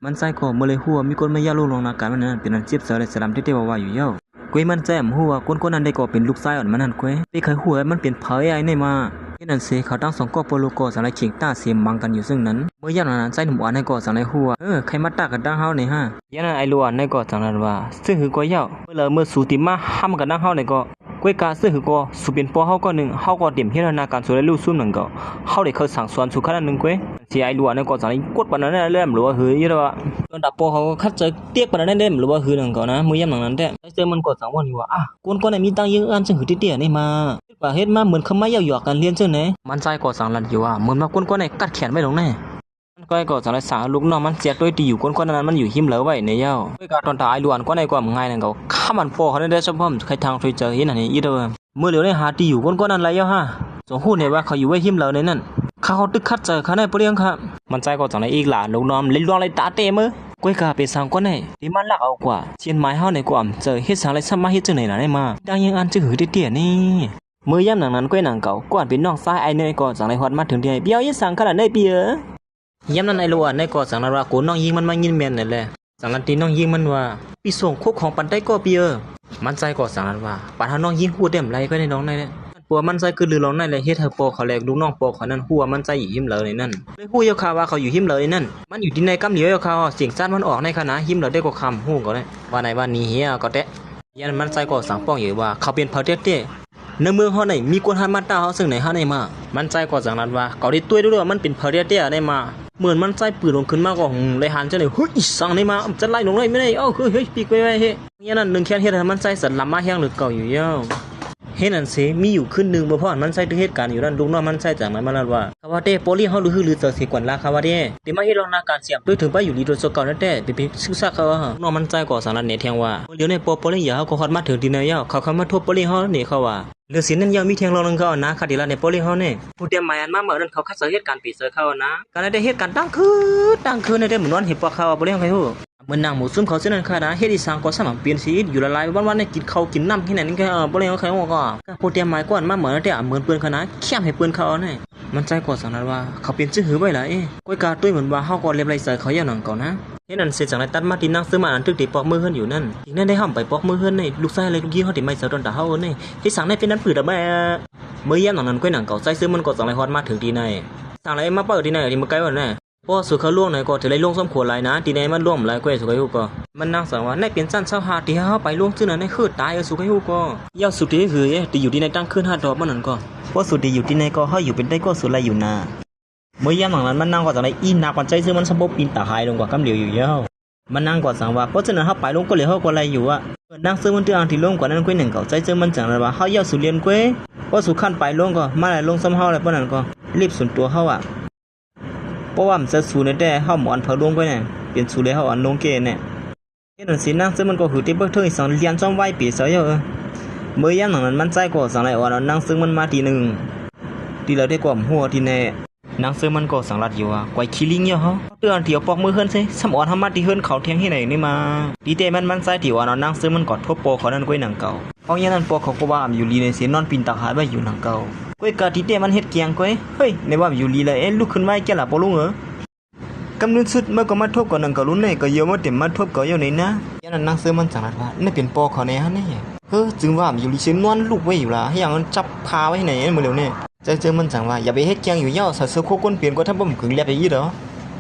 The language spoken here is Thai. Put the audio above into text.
มันใจก็เมื่อเลยหัวมีคนไม่ยาลูกลงนาการมันนั้นเป็นอันเจ็บเสือเลยสลัมที่เตว่าอยู่เย้ากุ้ยมันใจหัวคนนั้นได้ก็เป็นลูกชายอ่อนมันนั่นกุ้ยไปเคยหัวมันเป็นเผยไอ้ในมาที่นั่นเสเขาตั้งสองก็โปโลโกสังไรเขียงตาเสียมบังกันอยู่ซึ่งนั้นเมื่อยามนั้นใจหนุ่มอ่อนในก็สังไรหัวใครมาตากันตั้งเฮาในฮะยันนั้นไอ้ล้วนในก็สังนั้นว่าซึ่งหือก็เย้าเมื่อสูติมาห้ามกันตั้งเฮาในก็กุ้ยกาซึ่งหือก็สุเป็นปอเฮาก็หนึ่งเฮาก็เตรียมเฮ็ดนาการสู่ได้รู้ซุ่มนั่นก็เฮาได้เคยสั่งสอนสู่ขนาดนึงกุ้ยสิไอ้ล้วนในก็สังไรกดปานนั้นเล่มหรือว่าหือยี่ว่าตอนดับปอเขาคัดเจอเตี้ยปานนั้นเล่มหรือว่าหือนั่นก็นะมื้อยามนั้นแท้ไอ้เจอมันก็สังว่านี่ว่าคนไหนมีตังยืมอันซึ่งหือเตี้ยนี่มาป่าเฮ็ดมาเหมือนเขาไม่หยอกกันเรียนจังไหนมันใจก่อสังลันอยู่ว่าเหมือนมาก้นๆไหนกัดแขนไว้ลงแน่มันก็ก่อสังไรสาลูกน้องมันเสียด้วยตีอยู่ก้นๆนั้นมันอยู่หิมเหลอไว้ในเย้าด้วยการตอนตายล้วนก็ในกว่าง่ายนั่นก็ข้ามันปอเขาได้เฉพาะใครทางไปเจอเห็นอันนี้อีเด้อเมื่อเหลียวได้หาตีอยู่ก้นๆนั้นไรเย้าฮะสงฮู้เนี่ยว่าเขาอยู่ไว้หิมเหลอในนั้นเขาตึกคัดเจอเขาในเปรี้ยงครับมันใจก่อสังไรอีกหลานลูกน้องเล่นลวงไรตาเตมื้อก้อยกาไปสั่งก้อนไหนที่มันลักเอากว่าเชียนไม้เฮาในกว่าเจอเฮ็ดสังไรซ้ำมาเฮ็ดจังไหนล่ะได้มาดังยังอันจื้อหือเตี้ยๆนี่เมื่อยามนั้นก้อยนางเก่าก่อนเป็นน้องซ้ายไอ้เนยก็สังไรฮอดมาถึงที่เปียวยิ่งสั่งขนาดได้เปียามนั้นไอ้ล้วนในก็สังไรว่าโกน้องยิงมันมายินแม่นนั่นแหละสังลันตีน้องยิงมันว่าปีส่งคุกของปันได้ก็เปียมันใจก็สังลันว่าปานเฮาน้องยิงฮู้เต็มไรก็ในน้องในเนี่ยปัวมันใจคือลือร้องในเลยเฮ็ดให้ปอเขาแลกลูกน้องปอเขานั้นฮู้ว่ามันใจอยู่หิมเหลอในนั้นเลยฮู้ยาวข่าวว่าเขาอยู่หิมเหลอในนั้นมันอยู่ที่ในกำเหลียวยาวข่าวเสียงซ่านมันออกในคณะหิมเหลอได้ก็คำฮู้ก็ได้ว่าในวันนี้เฮียก็แตะยันมันใจก็สังป้องอยู่ว่าเขาเป็นเผาเตี้ยในเมืองเฮาไหนมีคนหันมาตาเฮาซึ่งไหนเฮาไหนมามันใจก็สังนั้นว่าเขาได้ตุ้ยด้วยว่ามันเป็นเผาเตี้ยได้มาเหมือนมันใจปืนลงขึ้นมาก็เลยหันจังได๋เฮ้ยสั่งได้มาจะไล่ลงเลยไม่ได้เฮ้ยปีกไว้เฮ้ยยันนั้นนึงแค่เฮ็ดให้มันใจสั่นลำมาแฮงหรือเก่าอยู่เย้าเฮ็ดอันเสมีอยู่ขึ้นนึงบ่พอมันใช้ถึงเหตุการณ์อยู่นั่นลูกน้องมันใช้จากนั้นมาแล้วว่าคาว่าเต้โปลีเฮาหรือเจอสิกวนลาคาว่าเต้ติมาเฮ็ดลองนาการเสียมด้วยถึงไปอยู่ดีโดยสกอนั่นแท้เป็นศึกษาเขาน้องมันใจก่อสารเนี่ยเทียงว่าเดี๋ยวในโปลียาเฮาก็ฮอดมาถึงดินยาวเขามาทบโปลีเฮานี่เขาว่าเรื่องสินั้นยาวมีเทียงลองนึงเขานะคดีละในโปลีเฮานี่ผู้เตรียมหมายอันมาเมื่อนั้นเขาคัดเสเหตุการณ์ปีเสือเขานะการได้เหตุการณ์ตั้งคืนในได้เหมือนวันเห็นปอกเขาโปลีเฮาใครฮู้เหมือนนางหมูซุ่มเขาซึ่งนั้นค่ะนะเฮ็ดอีสานก็สมัครเปลี่ยนชีวิตอยู่ละลายวันๆในกินข้าวกินน้ำที่ไหนนี่แค่บ่เลยเขาใครฮู้ก็ผู้เตรียมหมายก่อนมาเหมือนแต่เหมือนปืนเขานะแค่ให้ปืนเขานี่มันใจก่อสังนั้นว่าเขาเป็นชื่อหือไว้ล่ะก้อยกาตุ้ยเหมือนว่าเฮาก็เล็บไรใส่เขาอย่างนั้นก่อนนะเฮ็ดนั่นเสร็จจากนั้นตัดมาที่นั่งซื้อมาอันทึกที่ปอกมือเฮือนอยู่นั่นอีกนั่นได้ห้ามไปปอกมือเฮือนนี่ลูกชายอะไรลูกยี่เฮาที่ไม่เสือตอนตาเฮานี่ที่สั่งในเป็นนั้นผืดอะแม่เมื่อยามนั้นก้อยหนังเก่าใจซื้อมันก็สั่งไรฮอดมาถึงที่ไหนสั่งไรมาเปิดที่ไหนที่มาไกลว่าแน่พอสุเขาล่วงไหนก็ถือไรล่วงสมควรไรนะที่ไหนมันล่วงไรก้อยสุขฮู้ก็มันนั่งสั่งว่าในเป็นสั้นเช้าหาที่เฮาไปล่วงซื่อนั้นในคือตายสุขฮู้ก็ยาวสุดที่คือที่อยู่ที่ไหนตั้งขึ้น5ดอกมันนั่นก็พอสุดที่อยู่ที่ไหนก็เฮาอยู่เป็นได้ก็สุดไรอยู่นาเมื่อยามนั้นมันนั่งก็สั่งไรอีนักกว่าใจซื้อมันสมบูรณ์ปีนตาหายลงกว่ากำเหลียวอยู่เยอะมันนั่งก่อนสั่งว่าเพราะฉะนั้นเฮาไปลงก็เหลียวเฮาก็ไรอยู่อ่ะนั่งซื้อมันที่อังที่ลงกว่านั้นก้อยหนึ่งเก่าใจซื้อมันจังนั้นว่าเฮายาวสุเรียนก้อยพอสุขั้นไปลงก็มาไหลลงซ้ำเฮาอะไรปานนั้นก็รีบส่วนตัวเฮาอ่ะเพราะว่ามันจะสูในแต่เฮาหมอนเผาลงก้อยเนี่ยเป็นสูเลยเฮาอันลงเกเนี่ยเฮ็ดนั่นสินั่งซื้อมันก็หือที่เบิ่งเทิงสังเรียนจ้อมไว้ปีซะเยอะเมื่อยามนั้นมันใจก็สั่งไรอ่อนนั่งซื้อมันมาทีนึงที่เราได้กว่าหัวที่แน่นางเสือมันก็สังรัดอยู่ว่าไกวคิลิงเยอะฮะเตือนที่เอาปอกมือเฮิรนซิสมอทำมาที่เฮิรนเขาเทียงที่ไหนนี่มาดีเตมันใจที่ว่านางเสือมันกอดทบโปเขานั่นก้อยหนังเก่าเพราะอย่างนั้นปอกเขาก็ว่าอยู่ลีในเสียนอนปีนตาหายไว้อยู่หนังเก่าก้อยกะดีเตมันเฮ็ดเกียงก้อยเฮ้ยในว่าอยู่ลีเลยลุกขึ้นมาแกล่ะปอลุงกำนึกสุดเมื่อก็มาทบกับหนังเก่ารุ่นนี่ก็เยอะมาเต็มมาทบกับอยู่นี่นะอย่างนั้นนางเสือมันสังรัดว่านี่เป็นปอกเขาในฮะนี่จึงว่าอยู่ลีเสียนอนลูกไว้อยู่ล่ะให้อย่างนั้นจับพาไว้ไหนมื้อเดี๋ยวนี้ใจเจอมันจังว่าอย่าไปเฮ็ดเกียงอยู่ย่อใส่เสื้อโคก้นเปลี่ยนก็ทำบ่มขึงแลบไปอีเด้อ